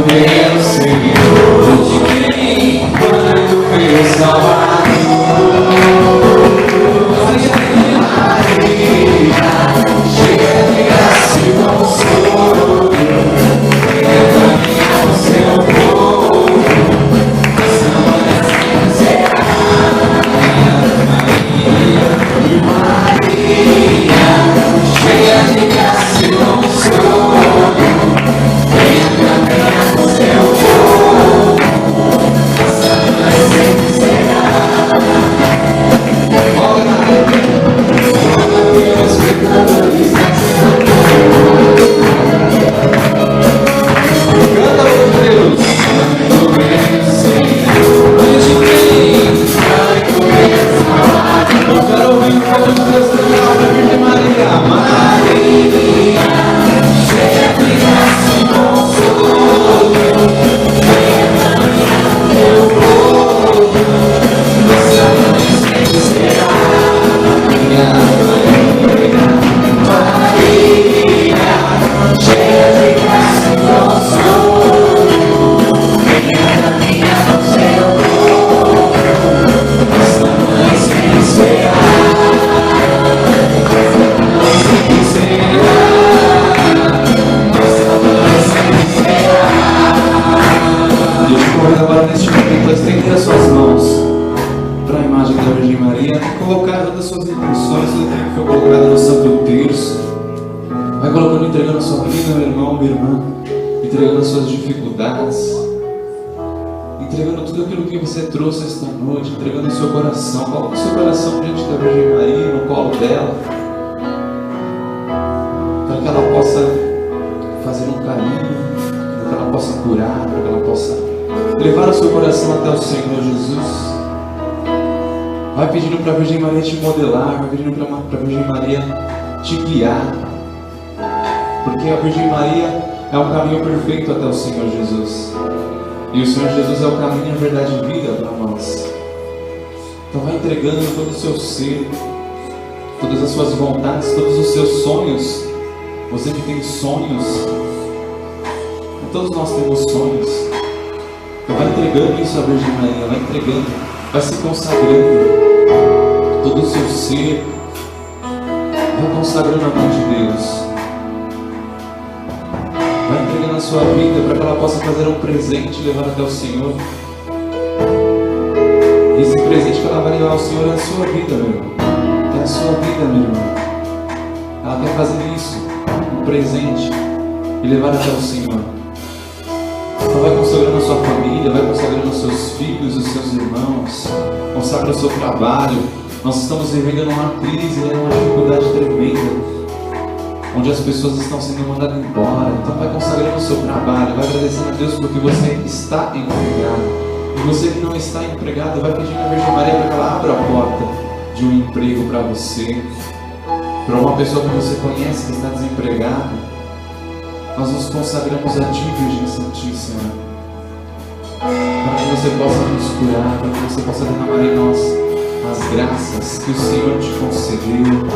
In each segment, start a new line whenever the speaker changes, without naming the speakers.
meu Senhor, de quem quando meu Salvador. Trouxe esta noite, entregando o seu coração. Coloque o seu coração diante da Virgem Maria, no colo dela, para que ela possa fazer um carinho, para que ela possa curar, para que ela possa levar o seu coração até o Senhor Jesus. Vai pedindo para a Virgem Maria te modelar, vai pedindo para a Virgem Maria te guiar, porque a Virgem Maria é o caminho perfeito até o Senhor Jesus. E o Senhor Jesus é o caminho, a verdade e a vida para nós. Então vai entregando todo o seu ser, todas as suas vontades, todos os seus sonhos. Você que tem sonhos, todos nós temos sonhos. Então vai entregando isso à Virgem Maria, vai entregando, vai se consagrando todo o seu ser, vai consagrando a mão de Deus. Vai entregando a sua vida para que ela possa fazer um presente e levar até o Senhor. E esse presente que ela vai levar ao Senhor é a sua vida, meu irmão. É a sua vida, meu irmão. Ela quer fazer isso, um presente, e levar até o Senhor. Então vai consagrando a sua família, vai consagrando os seus filhos, os seus irmãos, consagra o seu trabalho. Nós estamos vivendo uma crise, uma dificuldade tremenda, onde as pessoas estão sendo mandadas embora. Então vai consagrando o seu trabalho, vai agradecendo a Deus porque você está empregado. E você que não está empregado, vai pedindo à Virgem Maria para que ela abra a porta de um emprego para você, para uma pessoa que você conhece que está desempregada. Nós nos consagramos a Ti, Virgem Santíssima, para que você possa nos curar, para que você possa derramar em nós as graças que o Senhor te concedeu.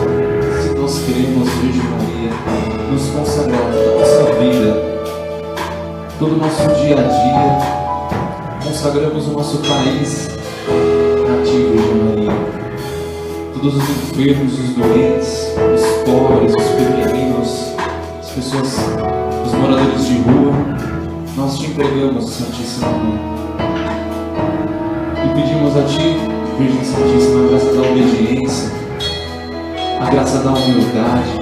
Se nós queremos, Virgem Maria, nos consagrar toda a nossa vida, todo o nosso dia a dia, consagramos o nosso país a Ti, Virgem Maria. Todos os enfermos, os doentes, os pobres, os pequeninos, as pessoas, os moradores de rua, nós Te entregamos, Santíssima Mãe. E pedimos a Ti, Virgem Santíssima, a graça da obediência, a graça da humildade.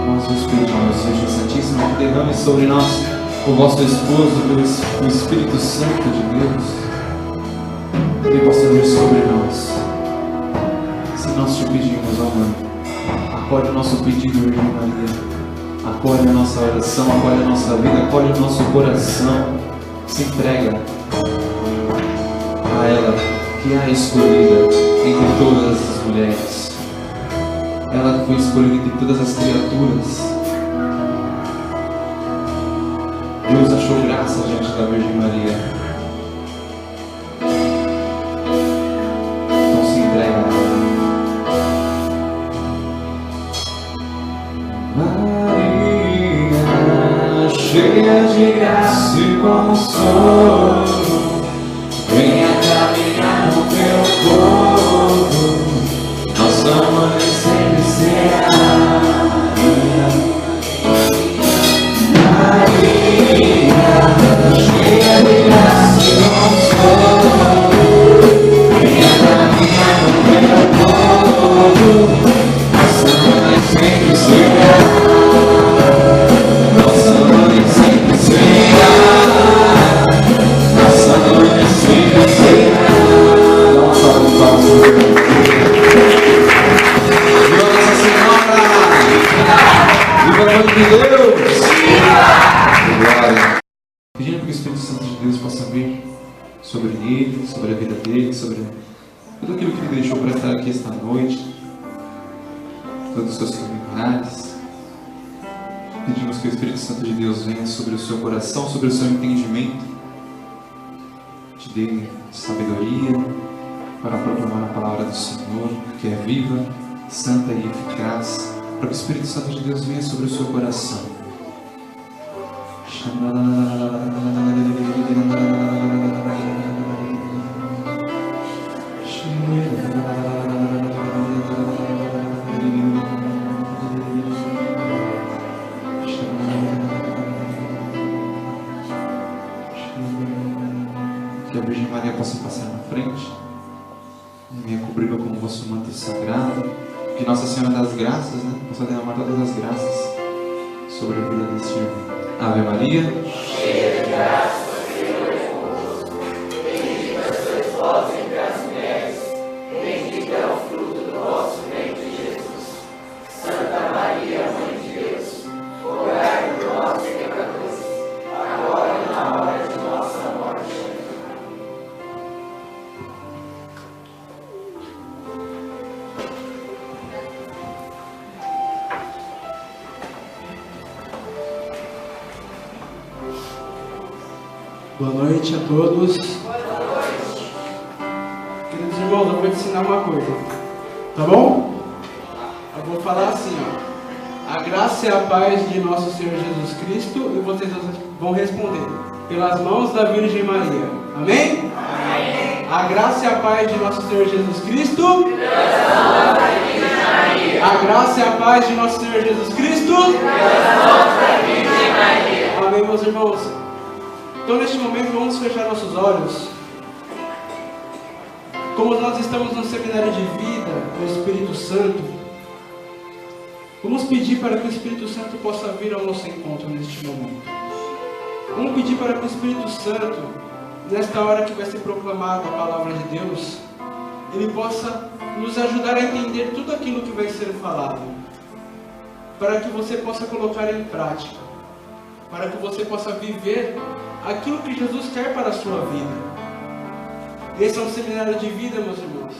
Nós vos pedimos, Virgem Santíssima, que derrame sobre nós o vosso esposo, o Espírito Santo de Deus, que ele possa vir sobre nós. Se nós Te pedimos, ó Mãe, acolhe o nosso pedido, Virgem Maria, acolhe a nossa oração, acolhe a nossa vida, acolhe o nosso coração, se entrega a ela, que é a escolhida entre todas as mulheres, ela que foi escolhida entre todas as criaturas. Deus achou graça diante da Virgem Maria. Então se entrega a ela. Maria, cheia de graça e consolo, venha caminhar no teu povo, nosso amor sempre será. Maria, cheia de graça e consolo, venha caminhar no teu povo, nosso amor sempre será. Nossa mãe sempre será. Nossa mãe sempre será. Nossa mãe Viva Nossa Senhora! Viva a Mãe de Deus! Glória! Pedindo que o Espírito Santo de Deus possa vir sobre ele, sobre a vida dele, sobre tudo aquilo que ele deixou para estar aqui esta noite, todos os seus familiares. Pedimos que o Espírito Santo de Deus venha sobre o seu coração, sobre o seu entendimento, te dê sabedoria para proclamar a palavra do Senhor, que é viva, santa e eficaz, para que o Espírito Santo de Deus venha sobre o seu coração. Que a Virgem Maria possa passar na frente, venha cobri-la com o vosso manto sagrado, que Nossa Senhora das Graças, possa derramar todas as graças sobre a vida deste irmão. Ave Maria, cheia de graça, o Senhor é convosco, bendita sois vós entre as mulheres, bendito é o fruto do vosso ventre, Jesus. Santa Maria, Mãe de Deus, rogai por nós, pecadores, agora e na hora de nossa morte.
Boa noite a todos. Queridos irmãos, eu vou te ensinar uma coisa, tá bom? Eu vou falar assim, ó. A graça e a paz de nosso Senhor Jesus Cristo, e vocês vão responder, pelas mãos da Virgem Maria. Amém? Amém. A graça e a paz de nosso Senhor Jesus Cristo, pelas mãos da Virgem Maria. A graça e a paz de nosso Senhor Jesus Cristo, pelas mãos da Virgem Maria. Amém, meus irmãos? Então, neste momento, vamos fechar nossos olhos. Como nós estamos no seminário de vida do Espírito Santo, vamos pedir para que o Espírito Santo possa vir ao nosso encontro neste momento. Vamos pedir para que o Espírito Santo, nesta hora que vai ser proclamada a palavra de Deus, ele possa nos ajudar a entender tudo aquilo que vai ser falado, para que você possa colocar em prática, para que você possa viver aquilo que Jesus quer para a sua vida. Esse é um seminário de vida, meus irmãos.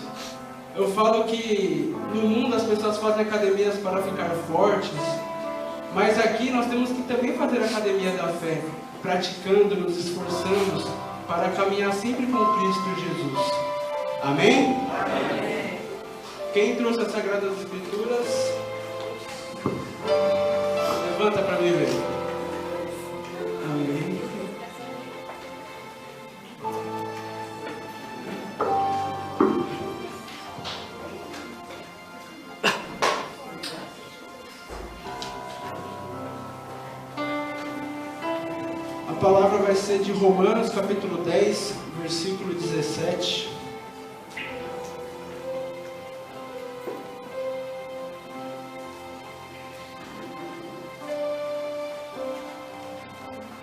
Eu falo que no mundo as pessoas fazem academias para ficar fortes, mas aqui nós temos que também fazer a academia da fé, praticando, nos esforçando para caminhar sempre com Cristo Jesus. Amém? Amém. Quem trouxe as Sagradas Escrituras, levanta para mim ver. Amém. A palavra vai ser de Romanos, capítulo 10, versículo 17.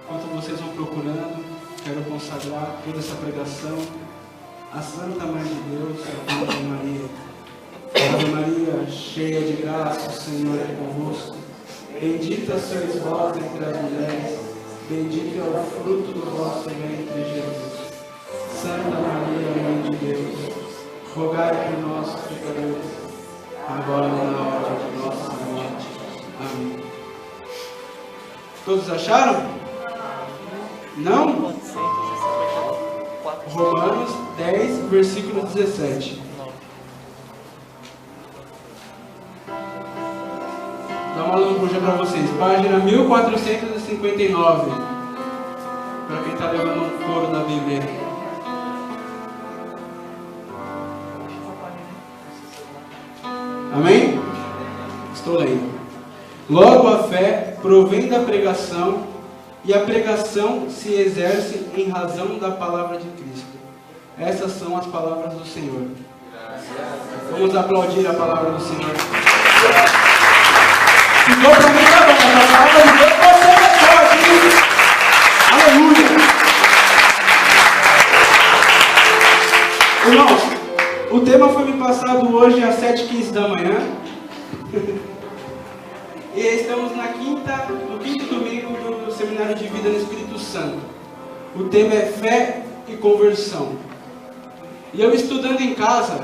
Enquanto vocês vão procurando, quero consagrar toda essa pregação à Santa Mãe de Deus, a Virgem Maria. Ave Maria, cheia de graça, o Senhor é convosco. Bendita sois vós entre as mulheres, bendito é o fruto do vosso ventre, Jesus. Santa Maria, Mãe de Deus, rogai por nós, pecadores, agora e na hora de nossa morte. Amém. Todos acharam? Não? Romanos 10, versículo 17. Dá uma lambuja para vocês. Página 1459. Para quem está levando um couro da Bíblia. Amém? Estou lendo. Logo a fé provém da pregação, e a pregação se exerce em razão da palavra de Cristo. Essas são as palavras do Senhor. Vamos aplaudir a palavra do Senhor. Ficou para mim, tá bom, a palavra de Deus pode ser forte. Aleluia. Irmãos, o tema foi me passado hoje às 7h15 da manhã. E estamos no quinto domingo do Seminário de Vida no Espírito Santo. O tema é fé e conversão. E eu estudando em casa,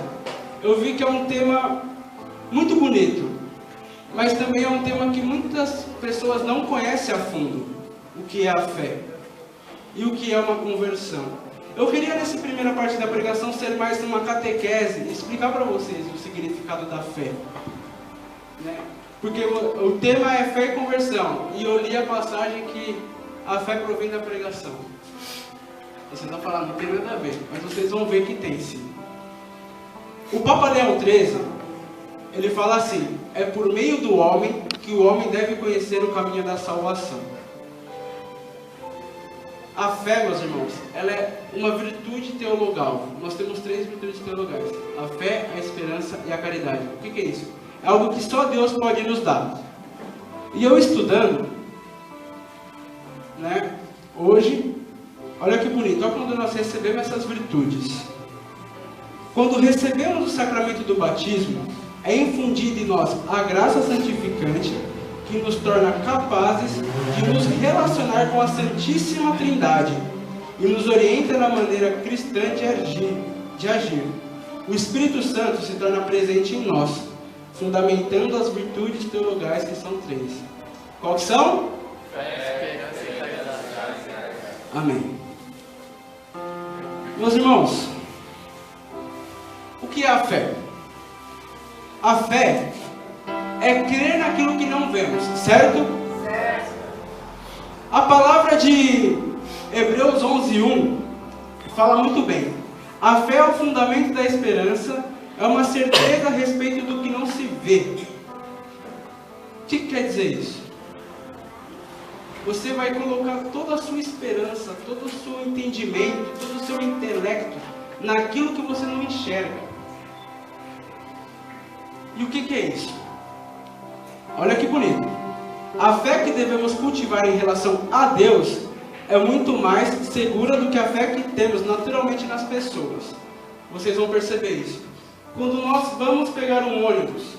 eu vi que é um tema muito bonito, mas também é um tema que muitas pessoas não conhecem a fundo, o que é a fé e o que é uma conversão. Eu queria nessa primeira parte da pregação ser mais uma catequese, explicar para vocês o significado da fé, né? Porque o tema é fé e conversão, e eu li a passagem que a fé provém da pregação. Vocês vão falar, não tem nada a ver, mas vocês vão ver que tem sim. O Papa Leão XIII, ele fala assim: é por meio do homem que o homem deve conhecer o caminho da salvação. A fé, meus irmãos, ela é uma virtude teologal. Nós temos 3 virtudes teologais: a fé, a esperança e a caridade. O que é isso? É algo que só Deus pode nos dar. E eu estudando, né, hoje, olha que bonito, olha quando nós recebemos essas virtudes. Quando recebemos o sacramento do batismo, é infundida em nós a graça santificante que nos torna capazes de nos relacionar com a Santíssima Trindade e nos orienta na maneira cristã de agir. O Espírito Santo se torna presente em nós, fundamentando as virtudes teologais, que são 3. Qual que são? Amém. Meus irmãos, o que é a fé? A fé é crer naquilo que não vemos, certo? Certo. A palavra de Hebreus 11:1 fala muito bem. A fé é o fundamento da esperança, é uma certeza a respeito do que não se vê. O que quer dizer isso? Você vai colocar toda a sua esperança, todo o seu entendimento, todo o seu intelecto naquilo que você não enxerga. E o que é isso? Olha que bonito. A fé que devemos cultivar em relação a Deus é muito mais segura do que a fé que temos naturalmente nas pessoas. Vocês vão perceber isso. Quando nós vamos pegar um ônibus,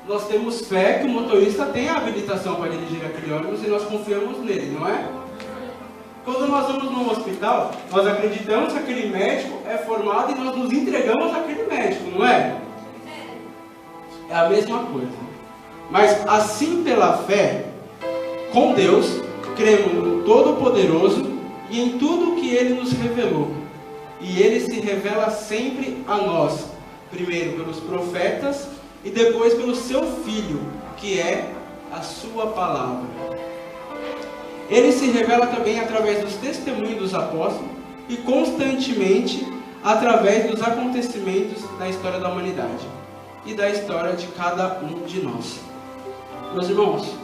nós temos fé que o motorista tem a habilitação para dirigir aquele ônibus e nós confiamos nele, não é? Quando nós vamos num hospital, nós acreditamos que aquele médico é formado e nós nos entregamos àquele médico, não é? É a mesma coisa. Mas assim, pela fé, com Deus, cremos no Todo-Poderoso e em tudo o que Ele nos revelou. E Ele se revela sempre a nós, primeiro pelos profetas e depois pelo seu Filho, que é a sua palavra. Ele se revela também através dos testemunhos dos apóstolos e constantemente através dos acontecimentos da história da humanidade e da história de cada um de nós. Meus irmãos,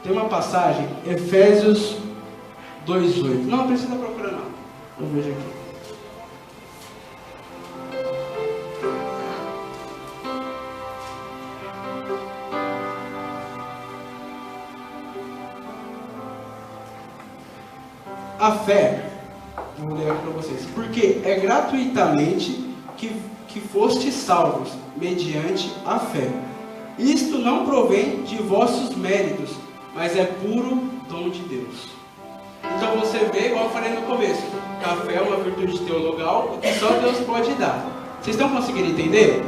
tem uma passagem, Efésios 2:8. Não precisa procurar não. Eu vejo aqui. A fé, vou ler aqui para vocês, porque é gratuitamente que fostes salvos, mediante a fé. Isto não provém de vossos méritos, mas é puro dom de Deus. Então você vê, igual eu falei no começo, que a fé é uma virtude teologal que só Deus pode dar. Vocês estão conseguindo entender?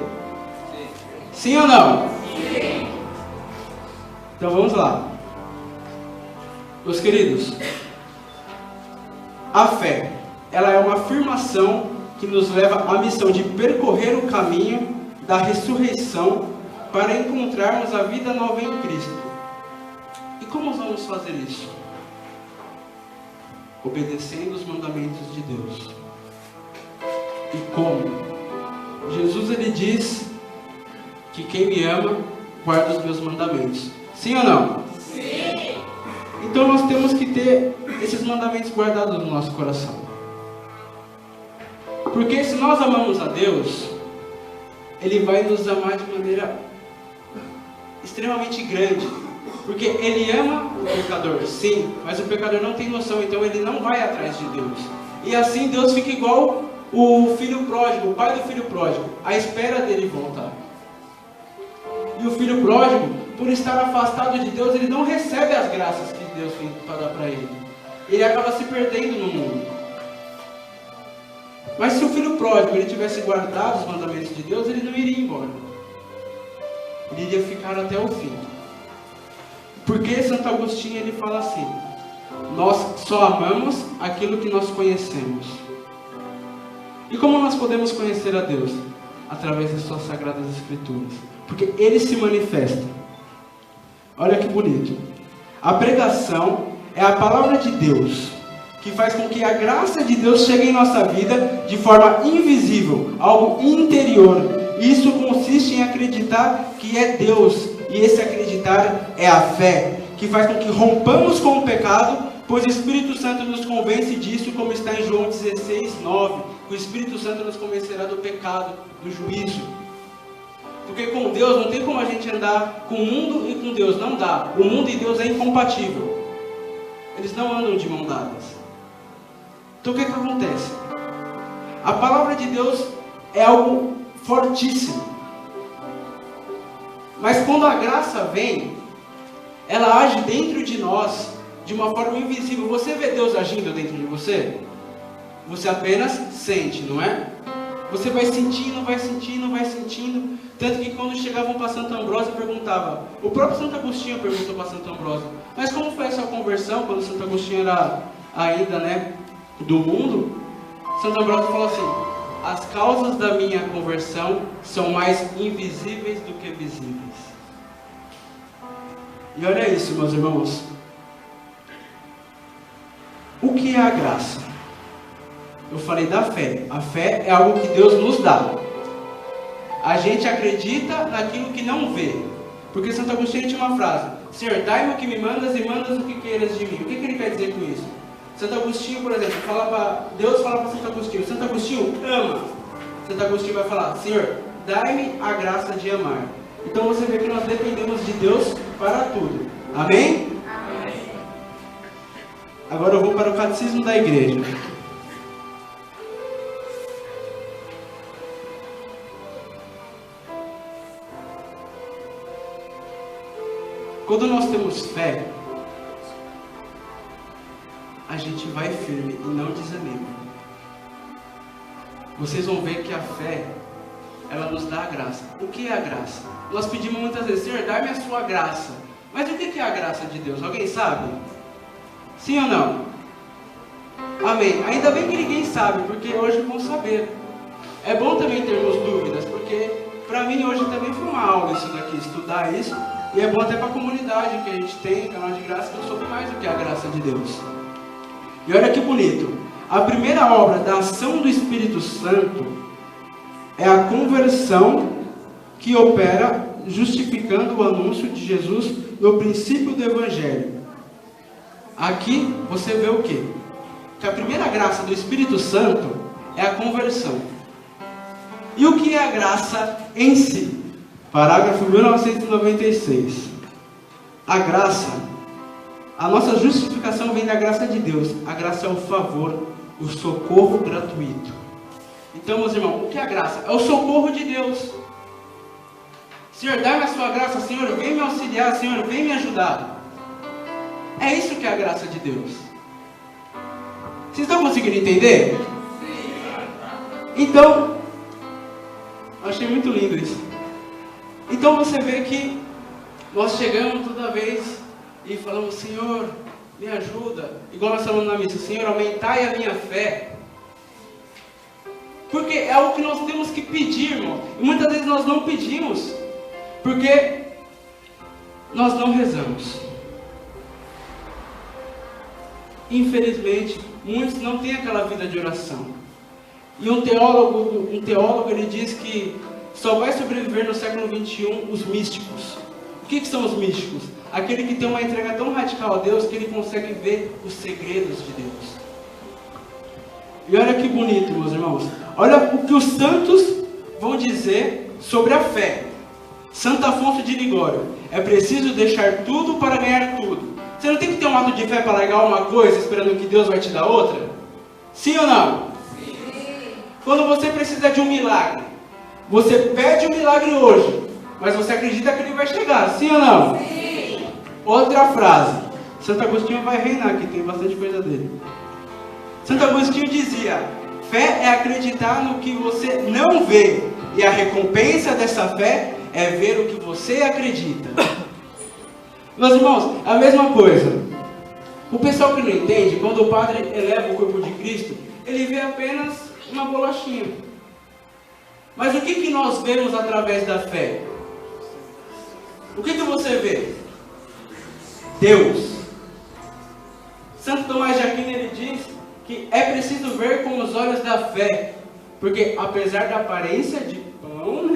Sim. Sim ou não? Sim. Então vamos lá. Meus queridos, a fé, ela é uma afirmação que nos leva à missão de percorrer o caminho da ressurreição para encontrarmos a vida nova em Cristo. E como vamos fazer isso? Obedecendo os mandamentos de Deus. E como? Jesus ele diz que quem me ama guarda os meus mandamentos. Sim ou não? Sim! Então nós temos que ter esses mandamentos guardados no nosso coração. Porque se nós amamos a Deus, Ele vai nos amar de maneira extremamente grande. Porque Ele ama o pecador, sim, mas o pecador não tem noção, então ele não vai atrás de Deus. E assim Deus fica igual o filho pródigo, o pai do filho pródigo, à espera dele voltar. E o filho pródigo, por estar afastado de Deus, ele não recebe as graças que Deus tem para dar para ele. Ele acaba se perdendo no mundo. Mas se o filho pródigo ele tivesse guardado os mandamentos de Deus, ele não iria embora. Ele iria ficar até o fim. Porque Santo Agostinho ele fala assim: nós só amamos aquilo que nós conhecemos. E como nós podemos conhecer a Deus? Através das suas sagradas escrituras. Porque Ele se manifesta. Olha que bonito. A pregação é a palavra de Deus, que faz com que a graça de Deus chegue em nossa vida de forma invisível, algo interior. Isso consiste em acreditar que é Deus. E esse acreditar é a fé, que faz com que rompamos com o pecado, pois o Espírito Santo nos convence disso, como está em João 16:9. O Espírito Santo nos convencerá do pecado, do juízo. Porque com Deus não tem como a gente andar com o mundo e com Deus, não dá. O mundo e Deus é incompatível. Eles não andam de mão dadas. Então o que acontece? A palavra de Deus é algo fortíssimo. Mas quando a graça vem, ela age dentro de nós de uma forma invisível. Você vê Deus agindo dentro de você? Você apenas sente, não é? Você vai sentindo, vai sentindo, vai sentindo. Tanto que quando chegavam para Santo Ambrósio, perguntava. O próprio Santo Agostinho perguntou para Santo Ambrósio: mas como foi a sua conversão, quando Santo Agostinho era ainda, do mundo? Santo Ambrósio falou assim: as causas da minha conversão são mais invisíveis do que visíveis. E olha isso, meus irmãos. O que é a graça? Eu falei da fé. A fé é algo que Deus nos dá. A gente acredita naquilo que não vê. Porque Santo Agostinho tinha uma frase: Senhor, dai-me o que me mandas e mandas o que queiras de mim. O que ele quer dizer com isso? Santo Agostinho, por exemplo, Deus fala para Santo Agostinho: Santo Agostinho, ama. Santo Agostinho vai falar: Senhor, dai-me a graça de amar. Então você vê que nós dependemos de Deus para tudo. Amém? Amém. Agora eu vou para o catecismo da igreja. Quando nós temos fé, a gente vai firme e não desanima. Vocês vão ver que a fé, ela nos dá a graça. O que é a graça? Nós pedimos muitas vezes: Senhor, dá-me a sua graça. Mas o que é a graça de Deus? Alguém sabe? Sim ou não? Amém. Ainda bem que ninguém sabe, porque hoje vão saber. É bom também termos dúvidas, porque para mim hoje também foi uma aula isso daqui, estudar isso. E é bom até para a comunidade que a gente tem, canal de graça, que eu soube mais do que a graça de Deus. E olha que bonito. A primeira obra da ação do Espírito Santo é a conversão que opera justificando o anúncio de Jesus no princípio do Evangelho. Aqui você vê o quê? Que a primeira graça do Espírito Santo é a conversão. E o que é a graça em si? Parágrafo 1996. A graça, a nossa justificação vem da graça de Deus. A graça é o favor, o socorro gratuito. Então, meus irmãos, o que é a graça? É o socorro de Deus. Senhor, dá-me a sua graça. Senhor, vem me auxiliar. Senhor, vem me ajudar. É isso que é a graça de Deus. Vocês estão conseguindo entender? Então, eu achei muito lindo isso. Então você vê que nós chegamos toda vez e falamos: Senhor, me ajuda. Igual nós falamos na missa: Senhor, aumentai a minha fé. Porque é algo que nós temos que pedir, irmão. E muitas vezes nós não pedimos. Porque nós não rezamos. Infelizmente, muitos não têm aquela vida de oração. E um teólogo ele diz que só vai sobreviver no século XXI os místicos. O que são os místicos? Aquele que tem uma entrega tão radical a Deus que ele consegue ver os segredos de Deus. E olha que bonito, meus irmãos. Olha o que os santos vão dizer sobre a fé. Santo Afonso de Ligório: é preciso deixar tudo para ganhar tudo. Você não tem que ter um ato de fé para largar uma coisa esperando que Deus vai te dar outra? Sim ou não? Sim. Quando você precisa de um milagre, você pede um milagre hoje, mas você acredita que ele vai chegar, sim ou não? Sim. Outra frase. Santo Agostinho vai reinar aqui, tem bastante coisa dele. Santo Agostinho dizia: fé é acreditar no que você não vê, e a recompensa dessa fé é ver o que você acredita. Meus irmãos, a mesma coisa. O pessoal que não entende, quando o padre eleva o corpo de Cristo, ele vê apenas uma bolachinha. Mas o que nós vemos através da fé? O que você vê? Deus. Santo Tomás de Aquino ele diz que é preciso ver com os olhos da fé, porque apesar da aparência de pão,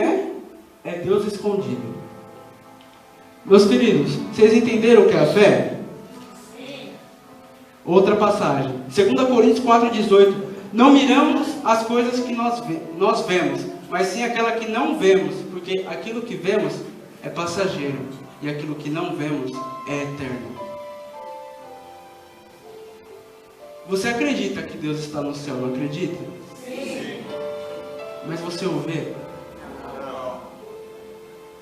é Deus escondido. Meus queridos, vocês entenderam o que é a fé? Sim. Outra passagem, 2 Coríntios 4,18: não miramos as coisas que nós vemos, mas sim aquela que não vemos, porque aquilo que vemos é passageiro, e aquilo que não vemos é eterno. Você acredita que Deus está no céu, não acredita? Sim. Mas você o vê? Não.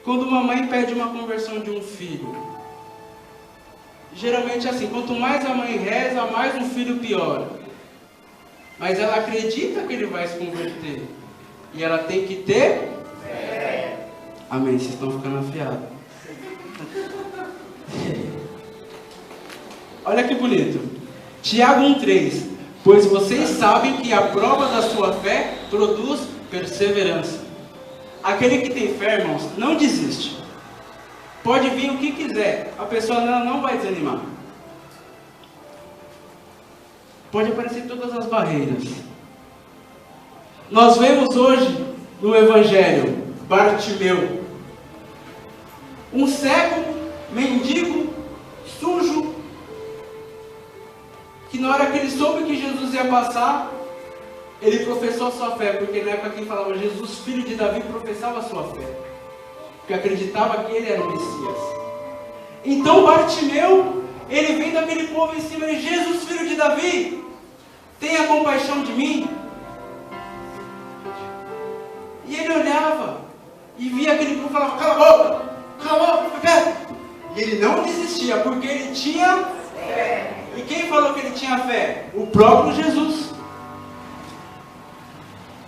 Quando uma mãe pede uma conversão de um filho, geralmente é assim: quanto mais a mãe reza, mais o filho piora. Mas ela acredita que ele vai se converter. E ela tem que ter fé. Amém, vocês estão ficando afiados. Olha que bonito. Tiago 1,3: pois vocês sabem que a prova da sua fé produz perseverança. Aquele que tem fé, irmãos, não desiste. Pode vir o que quiser, a pessoa não vai desanimar. Pode aparecer todas as barreiras. Nós vemos hoje no Evangelho Bartimeu, um cego, mendigo, sujo, que na hora que ele soube que Jesus ia passar, ele professou a sua fé, porque na época quem falava Jesus, filho de Davi, professava a sua fé, porque acreditava que ele era o Messias. Então Bartimeu, ele vem daquele povo em cima, e Jesus, filho de Davi, tenha compaixão de mim. E ele olhava e via aquele povo e falava: cala a boca, fica quieto. E ele não desistia, porque ele tinha fé. E quem falou que ele tinha fé? O próprio Jesus.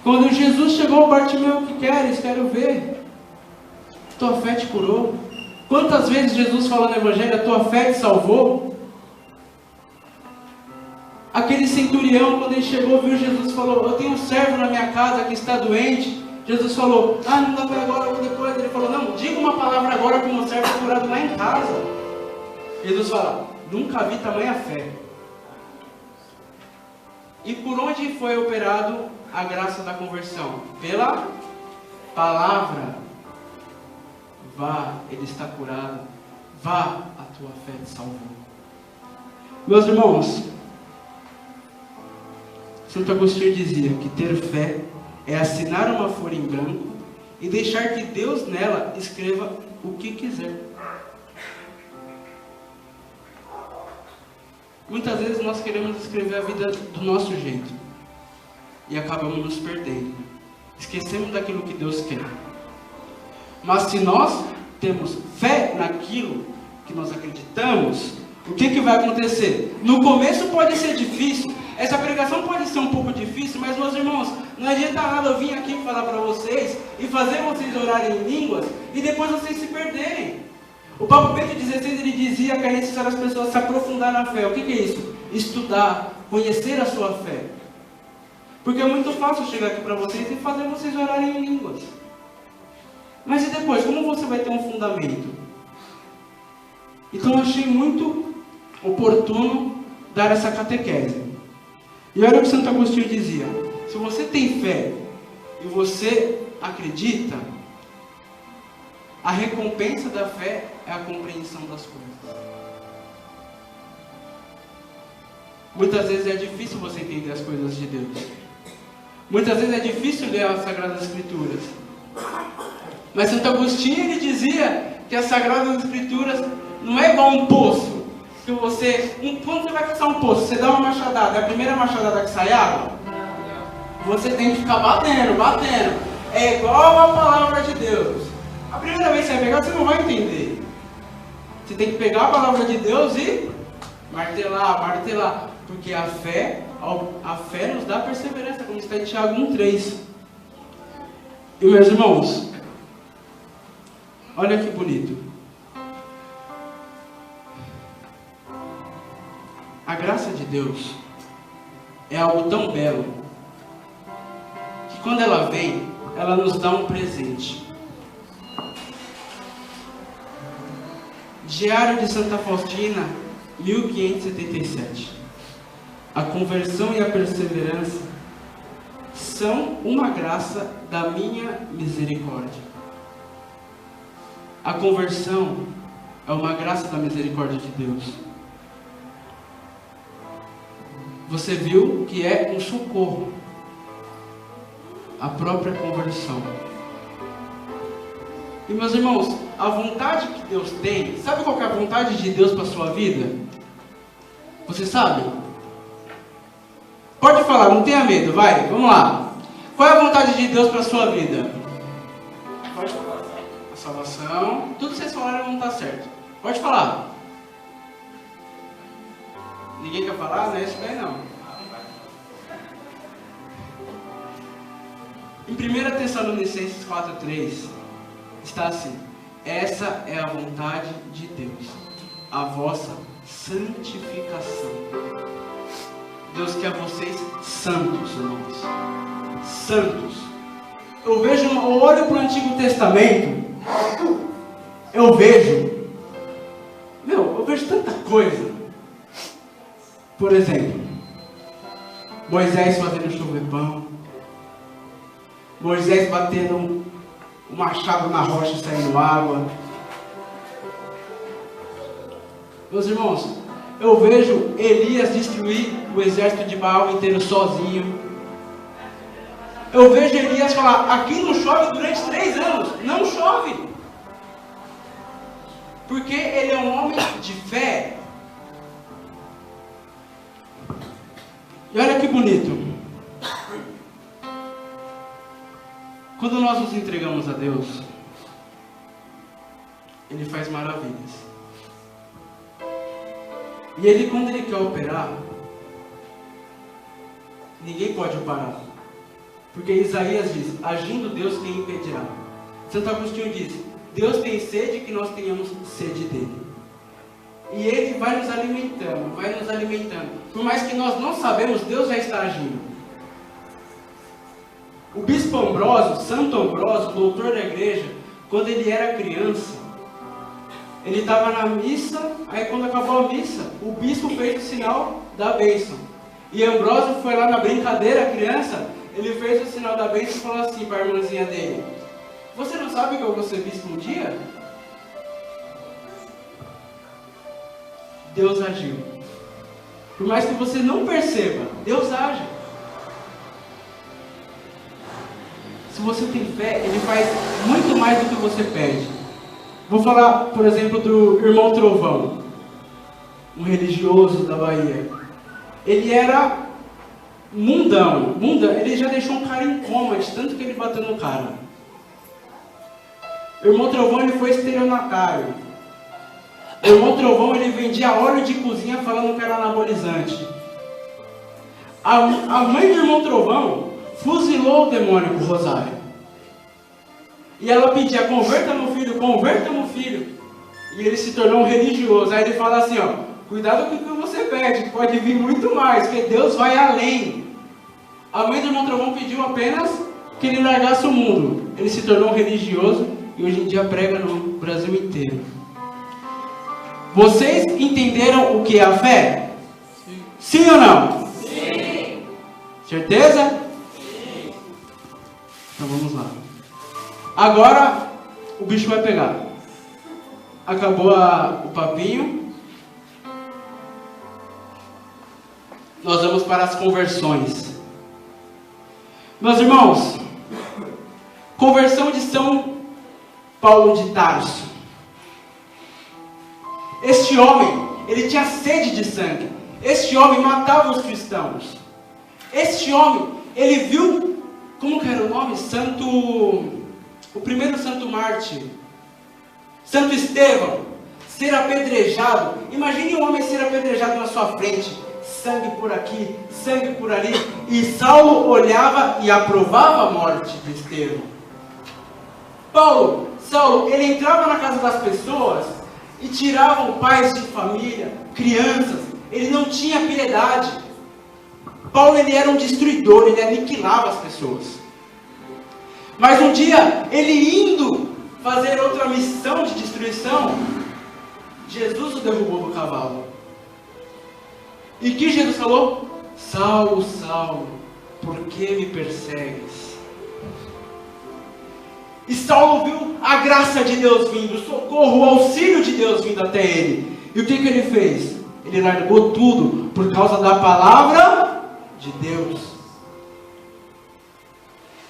Quando Jesus chegou, Bartimeu: o que queres? Quero ver. Tua fé te curou. Quantas vezes Jesus falou no Evangelho: a tua fé te salvou? Aquele centurião, quando ele chegou, viu Jesus, falou: eu tenho um servo na minha casa que está doente. Jesus falou: não dá para agora, ou depois. Ele falou: não, diga uma palavra agora que o meu servo é curado lá em casa. Jesus fala: nunca vi tamanha fé. E por onde foi operado a graça da conversão? Pela palavra. Vá, ele está curado. Vá, a tua fé te salvou. Meus irmãos, Santo Agostinho dizia que ter fé é assinar uma folha em branco e deixar que Deus nela escreva o que quiser. Muitas vezes nós queremos escrever a vida do nosso jeito e acabamos nos perdendo. Esquecemos daquilo que Deus quer. Mas se nós temos fé naquilo que nós acreditamos, o que vai acontecer? No começo pode ser difícil, essa pregação pode ser um pouco difícil, mas meus irmãos, não adianta nada eu vir aqui falar para vocês e fazer vocês orarem em línguas e depois vocês se perderem. O Papa Bento XVI ele dizia que é necessário as pessoas se aprofundar na fé. O que é isso? Estudar, conhecer a sua fé. Porque é muito fácil chegar aqui para vocês e fazer vocês orarem em línguas. Mas e depois, como você vai ter um fundamento? Então eu achei muito oportuno dar essa catequese. E olha o que Santo Agostinho dizia: se você tem fé e você acredita, a recompensa da fé é a compreensão das coisas. Muitas vezes é difícil você entender as coisas de Deus. Muitas vezes é difícil ler as Sagradas Escrituras. Mas Santo Agostinho, ele dizia que as Sagradas Escrituras não é igual um poço. Que você, quando você vai fixar um poço, você dá uma machadada, a primeira machadada que sai água, você tem que ficar batendo. É igual a palavra de Deus. A primeira vez que você vai pegar, você não vai entender. Você tem que pegar a palavra de Deus e martelar. Porque a fé nos dá perseverança, como está em Tiago 1,3. E meus irmãos, olha que bonito. A graça de Deus é algo tão belo que quando ela vem, ela nos dá um presente. Diário de Santa Faustina, 1577. A conversão e a perseverança são uma graça da minha misericórdia. A conversão é uma graça da misericórdia de Deus. Você viu que é um socorro, a própria conversão. E meus irmãos, a vontade que Deus tem, sabe qual que é a vontade de Deus para a sua vida? Você sabe? Pode falar, não tenha medo, vai, vamos lá. Qual é a vontade de Deus para a sua vida? Pode falar. A salvação, tudo que vocês falarem não está certo. Pode falar. Ninguém quer falar? Não é isso daí não. Em 1 Tessalonicenses 4,3 está assim: essa é a vontade de Deus, a vossa santificação. Deus quer vocês santos, irmãos. Santos. Eu olho para o Antigo Testamento, eu vejo tanta coisa. Por exemplo, Moisés fazendo chover pão, Moisés batendo o machado na rocha e saindo água. Meus irmãos, eu vejo Elias destruir o exército de Baal inteiro sozinho. Eu vejo Elias falar: aqui não chove durante 3 anos. Não chove. Porque ele é um homem de fé. E olha que bonito. Quando nós nos entregamos a Deus, Ele faz maravilhas. E Ele, quando Ele quer operar, ninguém pode parar. Porque Isaías diz: agindo Deus, quem impedirá? Santo Agostinho diz: Deus tem sede que nós tenhamos sede dele. E Ele vai nos alimentando. Por mais que nós não sabemos, Deus já está agindo. O bispo Ambrósio, Santo Ambrósio, doutor da igreja, quando ele era criança, ele estava na missa, aí quando acabou a missa, o bispo fez o sinal da bênção. E Ambrósio foi lá na brincadeira, criança, ele fez o sinal da bênção e falou assim para a irmãzinha dele: você não sabe que eu vou ser bispo um dia? Deus agiu. Por mais que você não perceba, Deus age. Se você tem fé, Ele faz muito mais do que você pede. Vou falar, por exemplo, do irmão Trovão, um religioso da Bahia. Ele era mundão, ele já deixou um cara em coma, de tanto que ele bateu no cara. O irmão Trovão, ele foi estelionatário. O irmão Trovão, ele vendia óleo de cozinha falando que era anabolizante. A mãe do irmão Trovão fuzilou o demônio com o rosário. E ela pedia: converta meu filho, converta meu filho. E ele se tornou um religioso. Aí ele fala assim: ó, cuidado com o que você pede, pode vir muito mais, porque Deus vai além. A mãe do irmão Trovão pediu apenas que ele largasse o mundo. Ele se tornou um religioso e hoje em dia prega no Brasil inteiro. Vocês entenderam o que é a fé? Sim ou não? Sim. Certeza? Sim. Então vamos lá. Agora o bicho vai pegar. Acabou o papinho. Nós vamos para as conversões. Meus irmãos, conversão de São Paulo de Tarso. Este homem, ele tinha sede de sangue. Este homem matava os cristãos. Este homem, ele viu, como que era o nome? O primeiro santo mártir, Santo Estevão, ser apedrejado. Imagine um homem ser apedrejado na sua frente. Sangue por aqui, sangue por ali. E Saulo olhava e aprovava a morte de Estevão. Saulo, ele entrava na casa das pessoas e tirava pais de família, crianças. Ele não tinha piedade. Paulo, ele era um destruidor, ele aniquilava as pessoas. Mas um dia, ele indo fazer outra missão de destruição, Jesus o derrubou do cavalo. E que Jesus falou? Saulo, Saulo, por que me persegues? E Saulo viu a graça de Deus vindo, o socorro, o auxílio de Deus vindo até ele. E o que ele fez? Ele largou tudo por causa da palavra de Deus.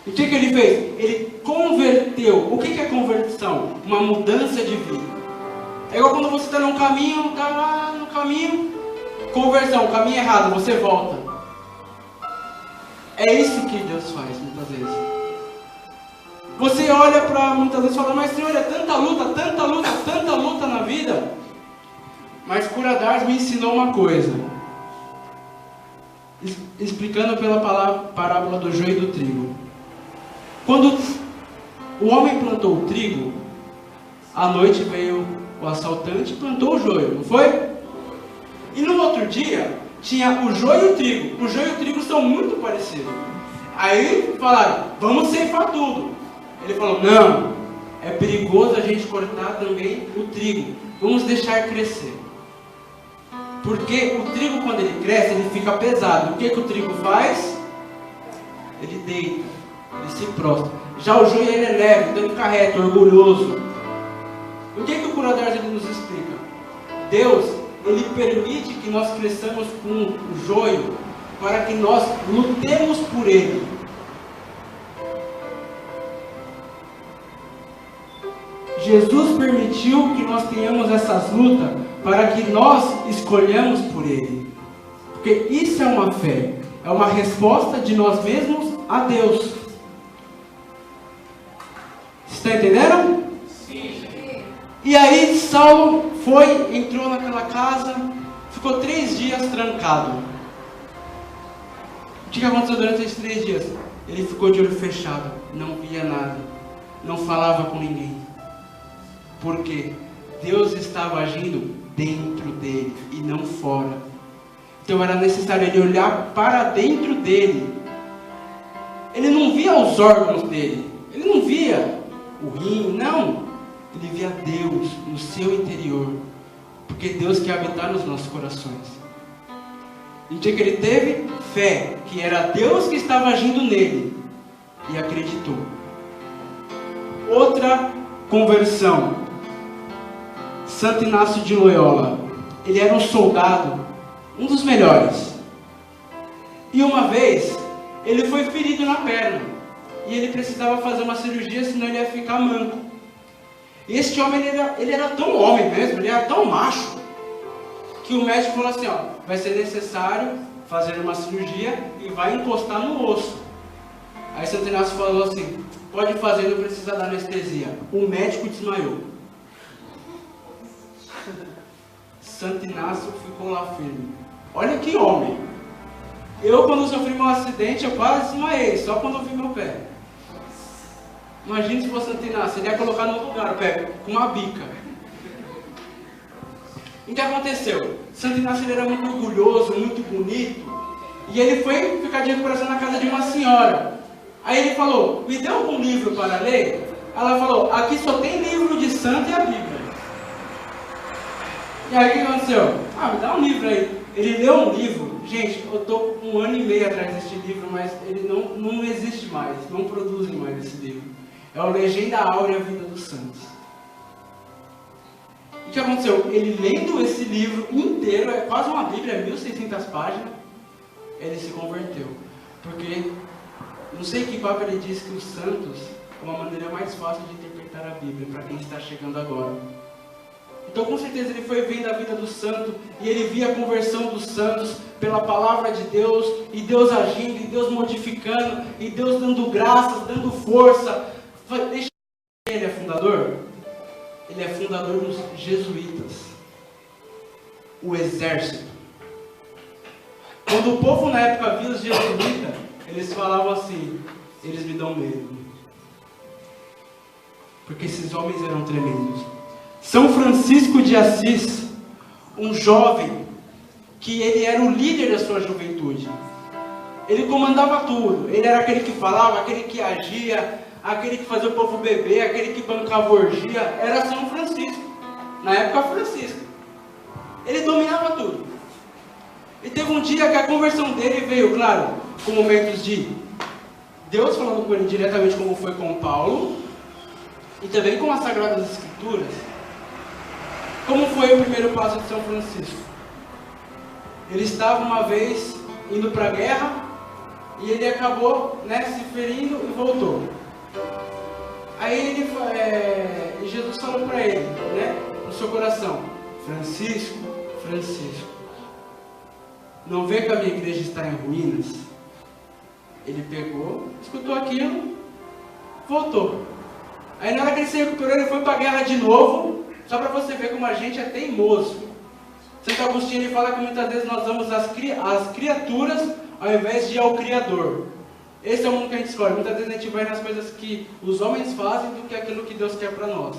E o que ele fez? Ele converteu. O que é conversão? Uma mudança de vida. É igual quando você está num caminho, está lá no caminho, conversão, caminho errado, você volta. É isso que Deus faz muitas vezes. Você olha para muitas vezes e fala, mas Senhor, é tanta luta na vida. Mas Curadars me ensinou uma coisa, explicando pela parábola do joio e do trigo. Quando o homem plantou o trigo, à noite veio o assaltante e plantou o joio, não foi? E no outro dia, tinha o joio e o trigo. O joio e o trigo são muito parecidos. Aí falaram, vamos ceifar tudo. Ele falou, não, é perigoso a gente cortar também o trigo. Vamos deixar crescer. Porque o trigo, quando ele cresce, ele fica pesado. O que o trigo faz? Ele deita, ele se prostra. Já o joio, ele é leve, então ele carrega, orgulhoso. O que o Curadars nos explica? Deus, ele permite que nós cresçamos com o joio, para que nós lutemos por ele. Jesus permitiu que nós tenhamos essas lutas, para que nós escolhamos por ele. Porque isso é uma fé, é uma resposta de nós mesmos a Deus. Está entendendo? Sim. E aí Saulo entrou naquela casa, ficou 3 dias trancado. O que aconteceu durante esses 3 dias? Ele ficou de olho fechado, não via nada, não falava com ninguém. Porque Deus estava agindo dentro dele e não fora. Então era necessário ele olhar para dentro dele. Ele não via os órgãos dele, ele não via o rim, não. Ele via Deus no seu interior. Porque Deus quer habitar nos nossos corações. E que ele teve fé, que era Deus que estava agindo nele, e acreditou. Outra conversão, Santo Inácio de Loyola. Ele era um soldado, um dos melhores. E uma vez, ele foi ferido na perna. E ele precisava fazer uma cirurgia, senão ele ia ficar manco. E esse homem, ele era tão homem mesmo, ele era tão macho, que o médico falou assim, vai ser necessário fazer uma cirurgia e vai encostar no osso. Aí Santo Inácio falou assim, pode fazer, não precisa dar anestesia. O médico desmaiou. Santo Inácio ficou lá firme. Olha que homem. Eu, quando sofri meu acidente, eu quase desmaiei, só quando eu vi meu pé. Imagina se fosse Santo Inácio, ele ia colocar no lugar o pé, com uma bica. E o que aconteceu? Santo Inácio, ele era muito orgulhoso, muito bonito. E ele foi ficar de recuperação na casa de uma senhora. Aí ele falou, me dê algum livro para ler? Ela falou, aqui só tem livro de santo e a Bíblia. E aí o que aconteceu? Me dá um livro aí. Ele leu um livro, gente, eu estou 1 ano e meio atrás deste livro, mas ele não existe mais, não produzem mais esse livro. É o Legenda Áurea, Vida dos Santos. E o que aconteceu? Ele lendo esse livro inteiro, é quase uma Bíblia, 1.600 páginas, ele se converteu. Porque, não sei que papo ele diz que os santos é uma maneira mais fácil de interpretar a Bíblia, para quem está chegando agora. Então, com certeza, ele foi vendo a vida do santo, e ele via a conversão dos santos pela palavra de Deus, e Deus agindo, e Deus modificando, e Deus dando graças, dando força. Deixa eu ver, ele é fundador? Ele é fundador dos jesuítas, o exército. Quando o povo na época via os jesuítas, eles falavam assim, eles me dão medo, porque esses homens eram tremendos. São Francisco de Assis, um jovem, que ele era o líder da sua juventude. Ele comandava tudo. Ele era aquele que falava, aquele que agia, aquele que fazia o povo beber, aquele que bancava orgia. Era São Francisco. Na época, Francisco. Ele dominava tudo. E teve um dia que a conversão dele veio, claro, com momentos de Deus falando com ele diretamente, como foi com Paulo, e também com as Sagradas Escrituras. Como foi o primeiro passo de São Francisco? Ele estava uma vez indo para a guerra e ele acabou se ferindo e voltou. Aí Jesus falou para ele, no seu coração, Francisco, Francisco, não vê que a minha igreja está em ruínas? Ele pegou, escutou aquilo, voltou. Aí na hora que ele se recuperou, ele foi para a guerra de novo. Só para você ver como a gente é teimoso. Santo Agostinho ele fala que muitas vezes nós amamos as criaturas ao invés de ir ao Criador. Esse é o mundo que a gente escolhe. Muitas vezes a gente vai nas coisas que os homens fazem do que aquilo que Deus quer para nós.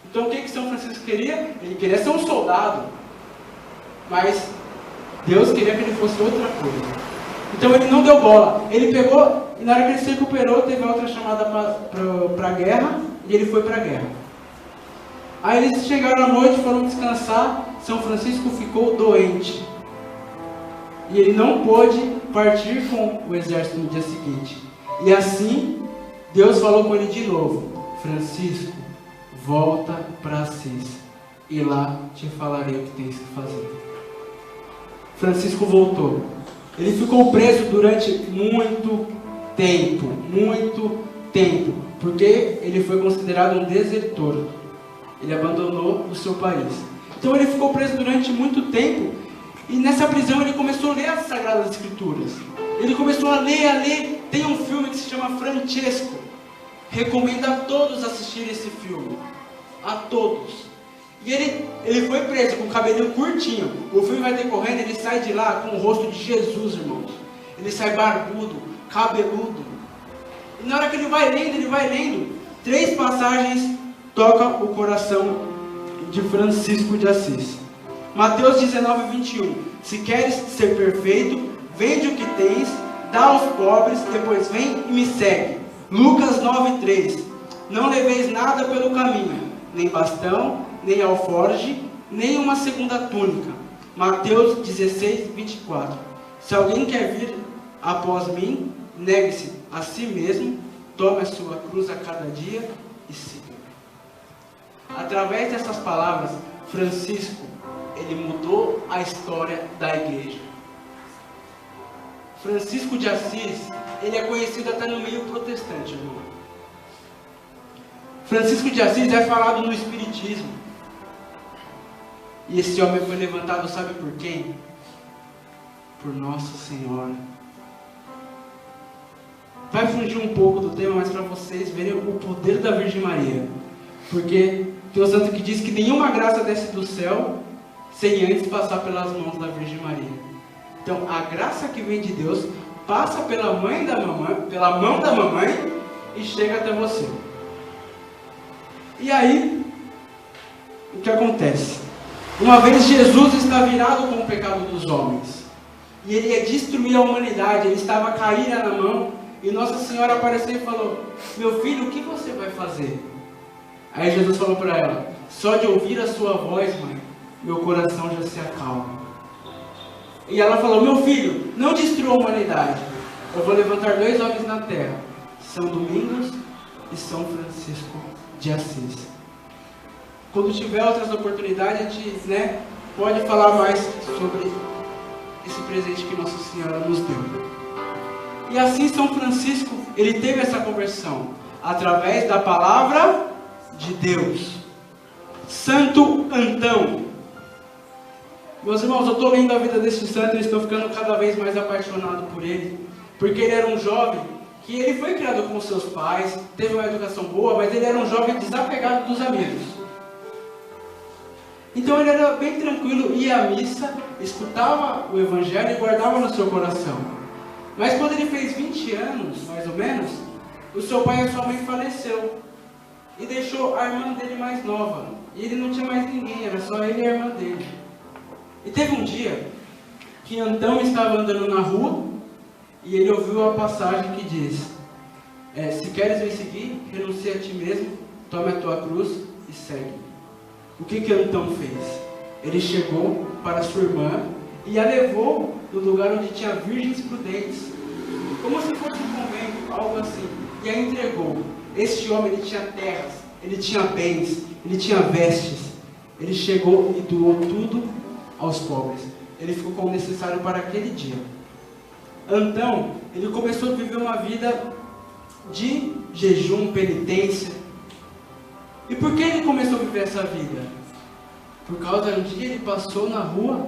Então o que São Francisco queria? Ele queria ser um soldado. Mas Deus queria que ele fosse outra coisa. Então ele não deu bola. Ele pegou e na hora que ele se recuperou, teve outra chamada para a guerra e ele foi para a guerra. Aí eles chegaram à noite, foram descansar. São Francisco ficou doente. E ele não pôde partir com o exército no dia seguinte. E assim, Deus falou com ele de novo. Francisco, volta para Assis. E lá te falarei o que tens que fazer. Francisco voltou. Ele ficou preso durante muito tempo. Porque ele foi considerado um desertor. Ele abandonou o seu país. Então ele ficou preso durante muito tempo. E nessa prisão ele começou a ler as Sagradas Escrituras. Ele começou a ler. Tem um filme que se chama Francesco. Recomendo a todos assistirem esse filme. A todos. E ele foi preso com o cabelinho curtinho. O filme vai decorrendo, ele sai de lá com o rosto de Jesus, irmãos. Ele sai barbudo, cabeludo. E na hora que ele vai lendo, 3 passagens toca o coração de Francisco de Assis. Mateus 19, 21. Se queres ser perfeito, vende o que tens, dá aos pobres, depois vem e me segue. Lucas 9, 3. Não leveis nada pelo caminho, nem bastão, nem alforge, nem uma segunda túnica. Mateus 16, 24. Se alguém quer vir após mim, negue-se a si mesmo, tome a sua cruz a cada dia e siga. Através dessas palavras, Francisco, ele mudou a história da igreja. Francisco de Assis, ele é conhecido até no meio protestante, irmão. Francisco de Assis é falado no Espiritismo. E esse homem foi levantado, sabe por quem? Por Nossa Senhora. Vai fugir um pouco do tema, mas para vocês verem o poder da Virgem Maria. Porque tem um santo que diz que nenhuma graça desce do céu sem antes passar pelas mãos da Virgem Maria. Então, a graça que vem de Deus passa pela mão da mamãe e chega até você. E aí, o que acontece? Uma vez Jesus está virado com o pecado dos homens. E ele ia destruir a humanidade, ele estava caída na mão. E Nossa Senhora apareceu e falou: meu filho, o que você vai fazer? Aí Jesus falou para ela: só de ouvir a sua voz, mãe, meu coração já se acalma. E ela falou: meu filho, não destrua a humanidade. Eu vou levantar 2 homens na terra, São Domingos e São Francisco de Assis. Quando tiver outras oportunidades, a gente, né, pode falar mais sobre esse presente que Nossa Senhora nos deu. E assim São Francisco, ele teve essa conversão através da palavra de Deus. Santo Antão. Meus irmãos, eu estou lendo a vida desse santo e estou ficando cada vez mais apaixonado por ele, porque ele era um jovem que ele foi criado com seus pais, teve uma educação boa, mas ele era um jovem desapegado dos amigos. Então ele era bem tranquilo, ia à missa, escutava o evangelho e guardava no seu coração. Mas quando ele fez 20 anos, mais ou menos, o seu pai e a sua mãe faleceram e deixou a irmã dele mais nova. E ele não tinha mais ninguém, era só ele e a irmã dele. E teve um dia que Antão estava andando na rua e ele ouviu a passagem que diz: se queres me seguir, renuncia a ti mesmo, tome a tua cruz e segue. O que Antão fez? Ele chegou para sua irmã e a levou no lugar onde tinha virgens prudentes, como se fosse um convento, algo assim, e a entregou. Este homem, ele tinha terras, ele tinha bens, ele tinha vestes. Ele chegou e doou tudo aos pobres. Ele ficou com o necessário para aquele dia. Antão, ele começou a viver uma vida de jejum, penitência. E por que ele começou a viver essa vida? Por causa de um dia ele passou na rua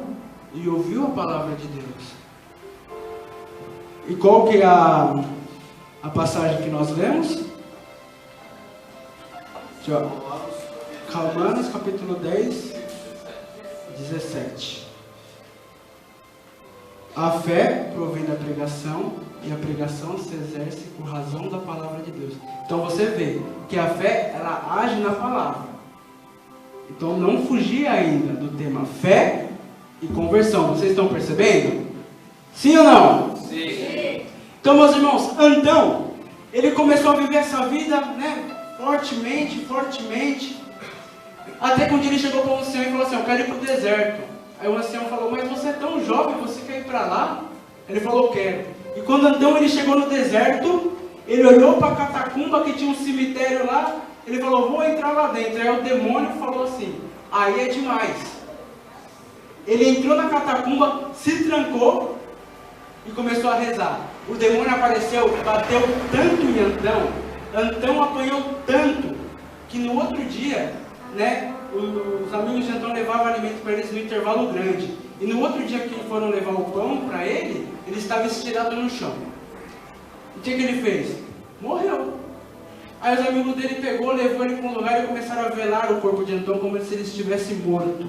e ouviu a palavra de Deus. E qual que é a passagem que nós lemos? Romanos capítulo 10, 17. A fé provém da pregação e a pregação se exerce por razão da palavra de Deus. Então você vê que a fé, ela age na palavra. Então não fugir ainda do tema fé e conversão. Vocês estão percebendo? Sim ou não? Sim. Então, meus irmãos, Antão, ele começou a viver essa vida, né, fortemente, até que um dia ele chegou para o ancião e falou assim: eu quero ir para o deserto. Aí o ancião falou: mas você é tão jovem, você quer ir para lá? Ele falou: quero. E quando Antão ele chegou no deserto, ele olhou para a catacumba que tinha um cemitério lá, ele falou: vou entrar lá dentro. Aí o demônio falou assim: aí é demais. Ele entrou na catacumba, se trancou e começou a rezar. O demônio apareceu, bateu tanto em Antão, Antão apanhou tanto, que no outro dia, né, os amigos de Antão levavam alimento para eles no intervalo grande. E no outro dia que foram levar o pão para ele, ele estava estirado no chão. E o que ele fez? Morreu. Aí os amigos dele pegou, levou ele para um lugar e começaram a velar o corpo de Antão como se ele estivesse morto.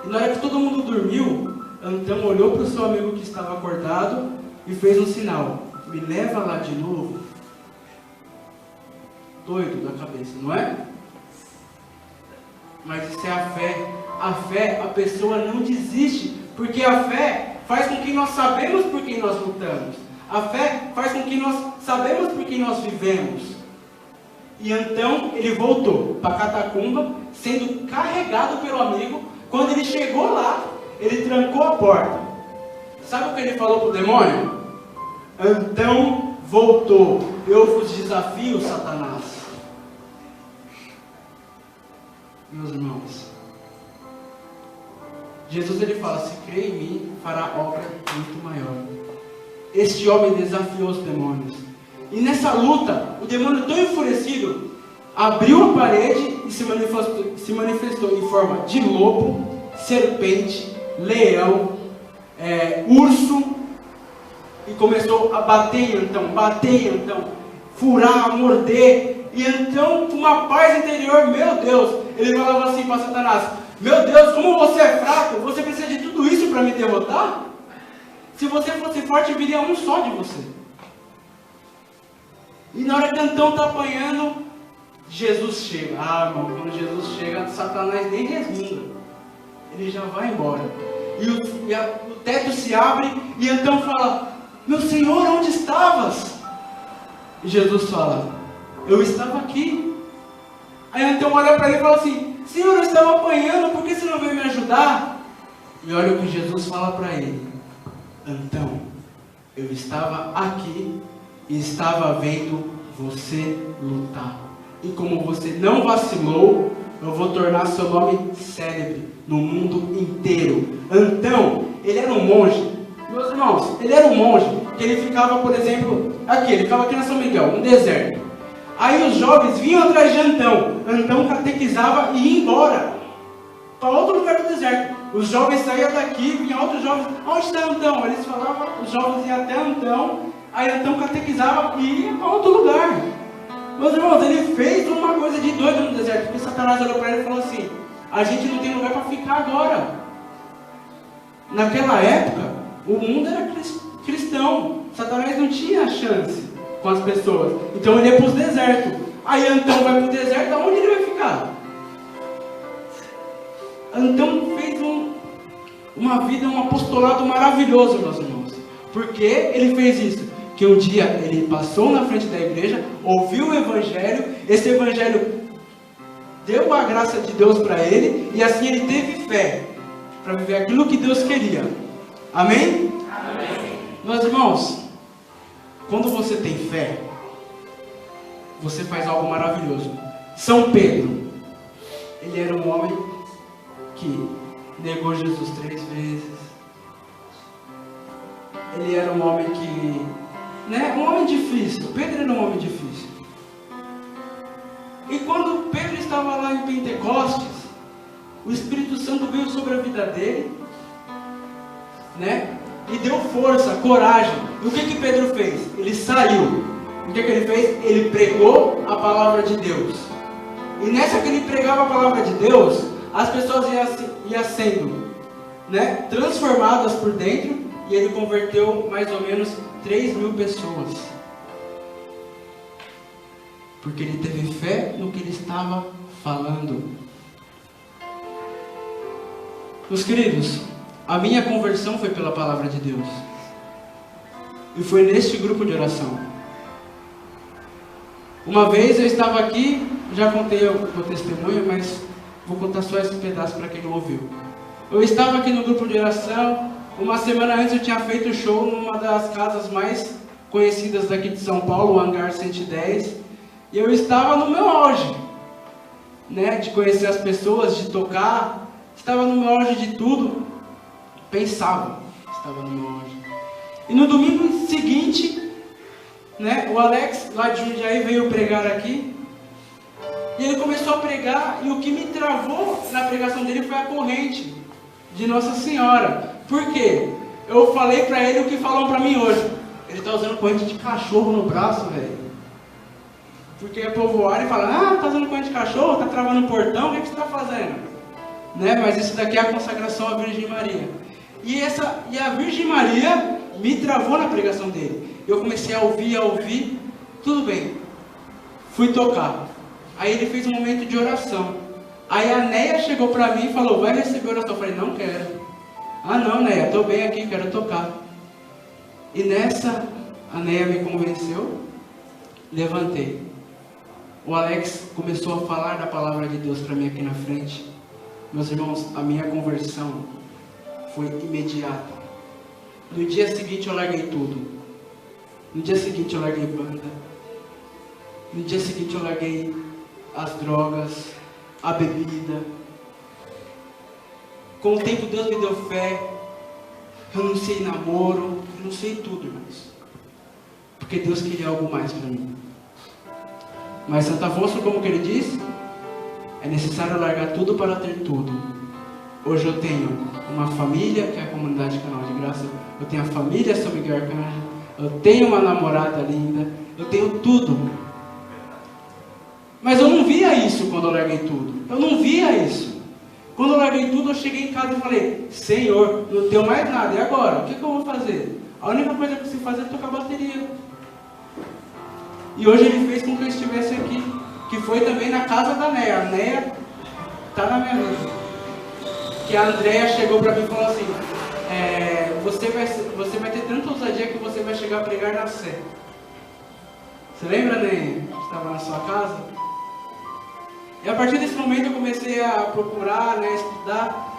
E na hora que todo mundo dormiu, Antão olhou para o seu amigo que estava acordado e fez um sinal: me leva lá de novo. Doido da cabeça, não é? Mas isso é a fé. A fé, a pessoa não desiste, porque a fé faz com que nós sabemos por quem nós lutamos. A fé faz com que nós sabemos por quem nós vivemos. E então ele voltou para a catacumba, sendo carregado pelo amigo. Quando ele chegou lá, ele trancou a porta. Sabe o que ele falou para o demônio? Antão voltou. Eu vos desafio, Satanás. Meus irmãos, Jesus ele fala: se crê em mim, fará obra muito maior. Este homem desafiou os demônios. E nessa luta, o demônio tão enfurecido abriu a parede e se manifestou em forma de lobo, serpente, leão, urso, e começou a bater em Antão, furar, morder. E então, com uma paz interior, meu Deus, ele falava assim para Satanás: meu Deus, como você é fraco, você precisa de tudo isso para me derrotar? Se você fosse forte, viria um só de você. E na hora que Antão está apanhando, Jesus chega. Ah, irmão, quando Jesus chega, Satanás nem resmunga. Ele já vai embora. E o teto se abre e Antão fala: meu Senhor, onde estavas? E Jesus fala: eu estava aqui. Aí Antão olha para ele e fala assim: Senhor, eu estava apanhando, por que você não veio me ajudar? E olha o que Jesus fala para ele: Antão, eu estava aqui e estava vendo você lutar. E como você não vacilou, eu vou tornar seu nome célebre no mundo inteiro. Antão, ele era um monge. Meus irmãos, ele era um monge que ele ficava, por exemplo, ele ficava aqui na São Miguel, no deserto. Aí os jovens vinham atrás de Antão. Antão catequizava e ia embora para outro lugar do deserto. Os jovens saíam daqui, vinham outros jovens. Onde está Antão? Eles falavam, os jovens iam até Antão. Aí Antão catequizava e ia para outro lugar. Meus irmãos, ele fez uma coisa de doido no deserto. Porque Satanás olhou para ele e falou assim: a gente não tem lugar para ficar agora. Naquela época, o mundo era cristão. Satanás não tinha chance com as pessoas. Então ele ia para os desertos. Aí Antão vai para o deserto, aonde ele vai ficar? Antão fez uma vida, um apostolado maravilhoso, meus irmãos. Por que ele fez isso? Que um dia ele passou na frente da igreja, ouviu o evangelho, esse evangelho deu a graça de Deus para ele, e assim ele teve fé para viver aquilo que Deus queria. Amém? Amém. Meus irmãos, quando você tem fé, você faz algo maravilhoso. São Pedro, ele era um homem que negou Jesus 3 vezes. Ele era um homem que, um homem difícil. Pedro era um homem difícil. E quando Pedro estava lá em Pentecostes, o Espírito Santo veio sobre a vida dele, e deu força, coragem. E o que Pedro fez? Ele saiu. O que ele fez? Ele pregou a palavra de Deus. E nessa que ele pregava a palavra de Deus, as pessoas iam sendo transformadas por dentro, e ele converteu mais ou menos 3.000 pessoas. Porque ele teve fé no que ele estava falando. Meus queridos, a minha conversão foi pela palavra de Deus. E foi neste grupo de oração. Uma vez eu estava aqui, já contei o testemunho, mas vou contar só esse pedaço para quem não ouviu. Eu estava aqui no grupo de oração. Uma semana antes eu tinha feito show numa das casas mais conhecidas daqui de São Paulo, o Hangar 110. E eu estava no meu auge, de conhecer as pessoas, de tocar. Estava no meu auge de tudo. Pensava, estava no meu auge. E no domingo seguinte, o Alex, lá de Jundiaí, veio pregar aqui. E ele começou a pregar, e o que me travou na pregação dele foi a corrente de Nossa Senhora. Por quê? Eu falei pra ele o que falam pra mim hoje. Ele tá usando corrente de cachorro no braço, velho. Porque o povo olha e fala: tá usando corrente de cachorro, tá travando um portão, o que você tá fazendo? Mas isso daqui é a consagração à Virgem Maria. E a Virgem Maria me travou na pregação dele. Eu comecei a ouvir, tudo bem. Fui tocar. Aí ele fez um momento de oração. Aí a Neia chegou pra mim e falou: vai receber oração? Eu falei: não quero. Ah não, Neia, estou bem aqui, quero tocar. E nessa, a Neia me convenceu, levantei. O Alex começou a falar da palavra de Deus para mim aqui na frente. Meus irmãos, a minha conversão foi imediata. No dia seguinte eu larguei tudo. No dia seguinte eu larguei banda. No dia seguinte eu larguei as drogas, a bebida. Com o tempo Deus me deu fé. Renunciei namoro, renunciei tudo, irmãos. Porque Deus queria algo mais para mim. Mas Santo Afonso, como que ele diz? É necessário largar tudo para ter tudo. Hoje eu tenho uma família, que é a comunidade Canal de Graça. Eu tenho a família São Miguel Arcanjo. Eu tenho uma namorada linda. Eu tenho tudo. Mas eu não via isso quando eu larguei tudo. Eu não via isso. Quando eu larguei tudo, eu cheguei em casa e falei: Senhor, não tenho mais nada. E agora? O que eu vou fazer? A única coisa que eu sei fazer é tocar bateria. E hoje ele fez com que eu estivesse aqui. Que foi também na casa da Neia. A Neia está na minha vida. Que a Andréia chegou para mim e falou assim: você vai ter tanta ousadia que você vai chegar a pregar na Sé. Você lembra, Neia? Estava na sua casa? E a partir desse momento eu comecei a procurar, né, estudar.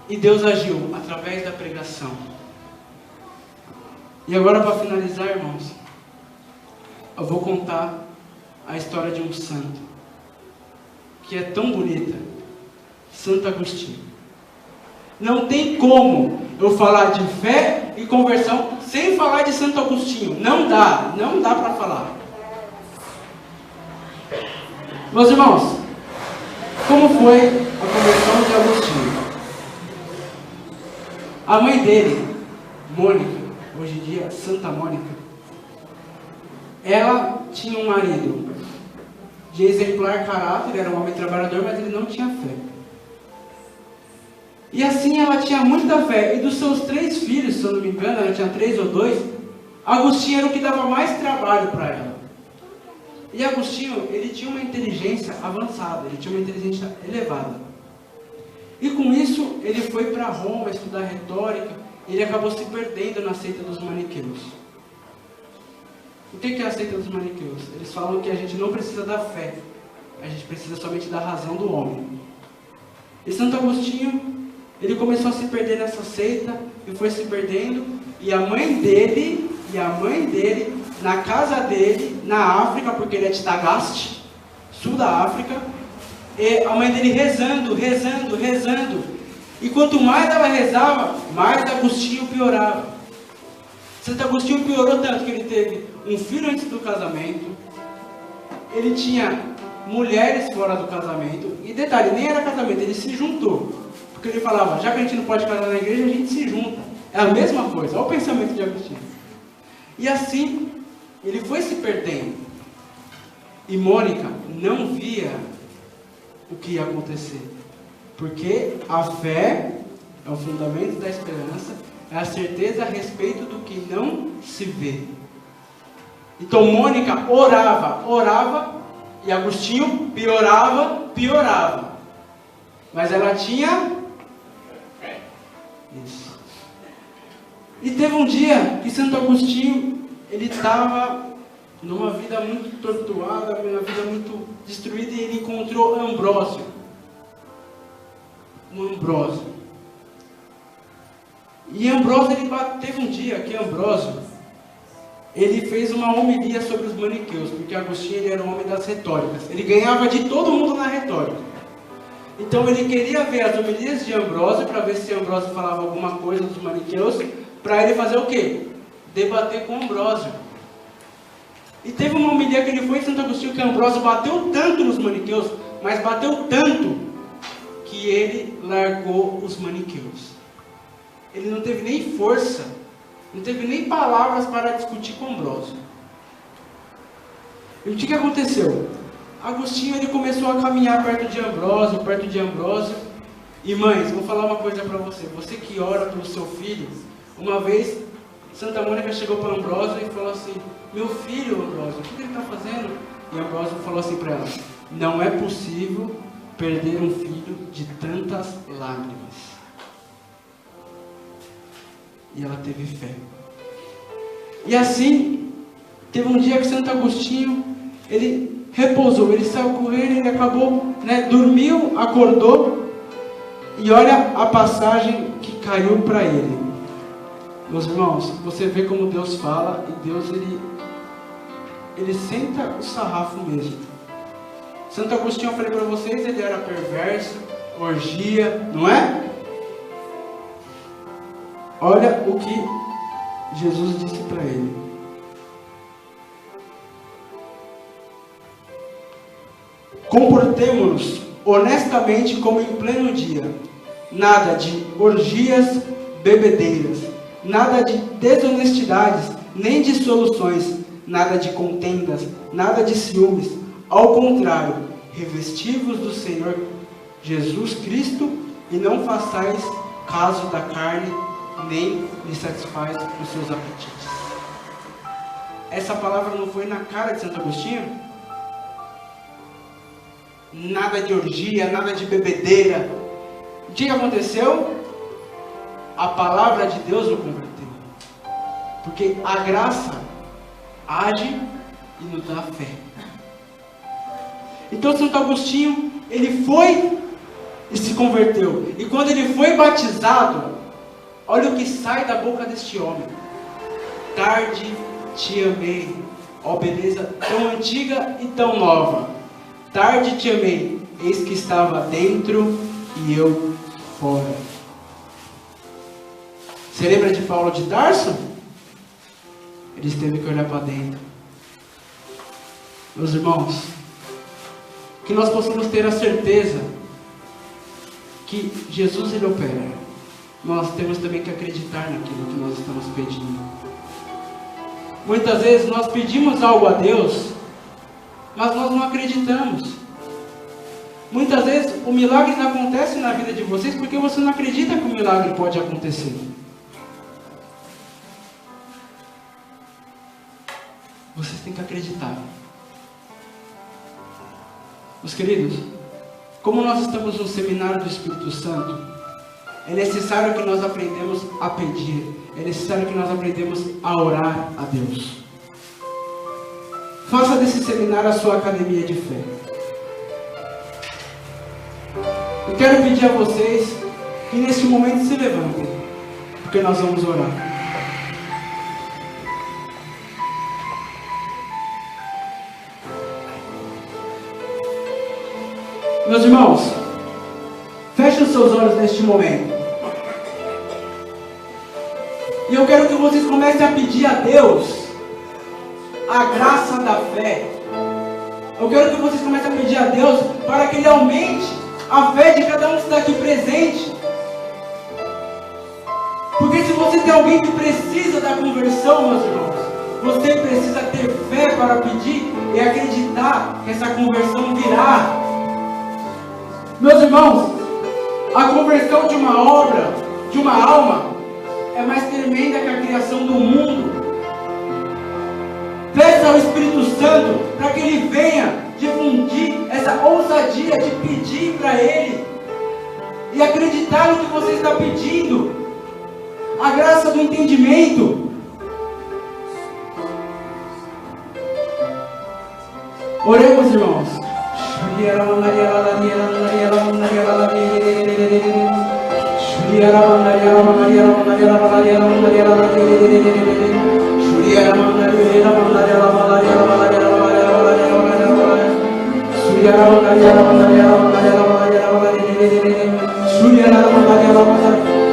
E Deus agiu através da pregação. E agora, para finalizar, irmãos, eu vou contar a história de um santo, que é tão bonita, Santo Agostinho. Não tem como eu falar de fé e conversão sem falar de Santo Agostinho. Não dá para falar. Meus irmãos, como foi a conversão de Agostinho? A mãe dele, Mônica, hoje em dia Santa Mônica, ela tinha um marido de exemplar caráter, era um homem trabalhador, mas ele não tinha fé. E assim ela tinha muita fé. E dos seus 3 filhos, se eu não me engano, ela tinha 3 ou 2, Agostinho era o que dava mais trabalho para ela. E Agostinho, ele tinha uma inteligência avançada, ele tinha uma inteligência elevada. E com isso, ele foi para Roma estudar retórica, e ele acabou se perdendo na seita dos maniqueus. O que é a seita dos maniqueus? Eles falam que a gente não precisa da fé, a gente precisa somente da razão do homem. E Santo Agostinho, ele começou a se perder nessa seita, e foi se perdendo, e a mãe dele, na casa dele, na África, porque ele é de Tagaste, sul da África, e a mãe dele rezando. E quanto mais ela rezava, mais Agostinho piorava. Santo Agostinho piorou tanto que ele teve um filho antes do casamento, ele tinha mulheres fora do casamento, e detalhe, nem era casamento, ele se juntou. Porque ele falava, já que a gente não pode casar na igreja, a gente se junta. É a mesma coisa, olha o pensamento de Agostinho. E assim, ele foi se perdendo. E Mônica não via o que ia acontecer. Porque a fé é o fundamento da esperança, é a certeza a respeito do que não se vê. Então Mônica orava, e Agostinho piorava. Mas ela tinha fé. Isso. E teve um dia que Santo Agostinho, ele estava numa vida muito tortuada, numa vida muito destruída, e ele encontrou Ambrósio. E Ambrósio, teve um dia que Ambrósio, ele fez uma homilia sobre os maniqueus, porque Agostinho, ele era um homem das retóricas. Ele ganhava de todo mundo na retórica. Então ele queria ver as homilias de Ambrósio, para ver se Ambrósio falava alguma coisa dos maniqueus, para ele fazer o quê? Debater com Ambrósio. E teve uma homilia que ele foi em Santo Agostinho, que Ambrósio bateu tanto nos maniqueus, mas bateu tanto, que ele largou os maniqueus. Ele não teve nem força, não teve nem palavras para discutir com Ambrósio. E o que aconteceu? Agostinho, ele começou a caminhar perto de Ambrósio. E mães, vou falar uma coisa para você. Você que ora pelo seu filho, uma vez Santa Mônica chegou para Ambrósio e falou assim: meu filho, Ambrósio, o que ele está fazendo? E Ambrósio falou assim para ela: não é possível perder um filho de tantas lágrimas. E ela teve fé. E assim, teve um dia que Santo Agostinho, ele repousou, ele saiu correndo, ele acabou, dormiu, acordou, e olha a passagem que caiu para ele. Meus irmãos, você vê como Deus fala, e Deus, ele senta o sarrafo mesmo. Santo Agostinho, eu falei para vocês, ele era perverso, orgia, não é? Olha o que Jesus disse para ele. Comportemo-nos honestamente como em pleno dia. Nada de orgias, bebedeiras, nada de desonestidades, nem dissoluções, nada de contendas, nada de ciúmes. Ao contrário, revesti-vos do Senhor Jesus Cristo e não façais caso da carne, nem lhe satisfaz os seus apetites. Essa palavra não foi na cara de Santo Agostinho? Nada de orgia, nada de bebedeira. O que aconteceu? A palavra de Deus o converteu. Porque a graça age e nos dá fé. Então Santo Agostinho, ele foi e se converteu. E quando ele foi batizado, olha o que sai da boca deste homem: tarde te amei, ó beleza tão antiga e tão nova. Tarde te amei, eis que estava dentro e eu fora. Você lembra de Paulo de Tarso? Ele teve que olhar para dentro. Meus irmãos, que nós possamos ter a certeza que Jesus ele opera. Nós temos também que acreditar naquilo que nós estamos pedindo. Muitas vezes nós pedimos algo a Deus, mas nós não acreditamos. Muitas vezes o milagre não acontece na vida de vocês porque você não acredita que o milagre pode acontecer. Vocês têm que acreditar. Meus queridos, como nós estamos no seminário do Espírito Santo, é necessário que nós aprendamos a pedir, é necessário que nós aprendamos a orar a Deus. Faça desse seminário a sua academia de fé. Eu quero pedir a vocês que neste momento se levantem, porque nós vamos orar. Meus irmãos, feche os seus olhos neste momento. E eu quero que vocês comecem a pedir a Deus a graça da fé. Eu quero que vocês comecem a pedir a Deus para que Ele aumente a fé de cada um que está aqui presente. Porque se você tem alguém que precisa da conversão, meus irmãos, você precisa ter fé para pedir e acreditar que essa conversão virá. Meus irmãos, a conversão de uma obra, de uma alma, é mais tremenda que a criação do mundo. Peça ao Espírito Santo para que Ele venha difundir essa ousadia de pedir para Ele e acreditar no que você está pedindo. A graça do entendimento. Oremos, irmãos.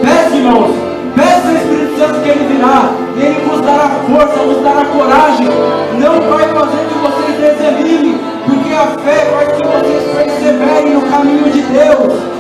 Peça, irmãos, peça ao Espírito Santo que Ele virá, e Ele vos dará força, vos dará coragem. Não vai fazer que vocês desanimem, porque a fé faz que vocês perseverem no caminho de Deus.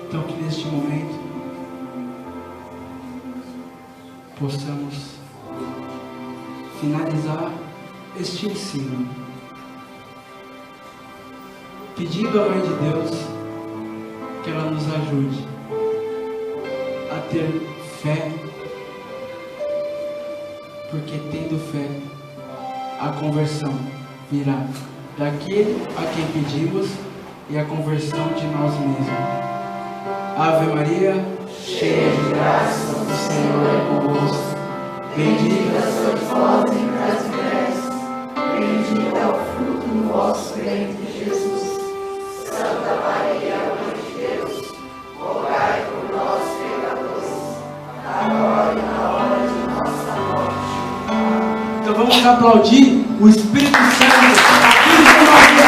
Então que neste momento possamos finalizar este ensino, pedindo à Mãe de Deus que ela nos ajude a ter fé, porque tendo fé, a conversão virá daquele a quem pedimos e a conversão de nós mesmos. Ave Maria, cheia de graça, o Senhor é convosco. Bendita sois vós entre as mulheres, bendito é o fruto do vosso ventre, Jesus. Santa Maria, Mãe de Deus, rogai por nós, pecadores, agora e na hora de nossa morte. Então vamos aplaudir o Espírito Santo aqui no nosso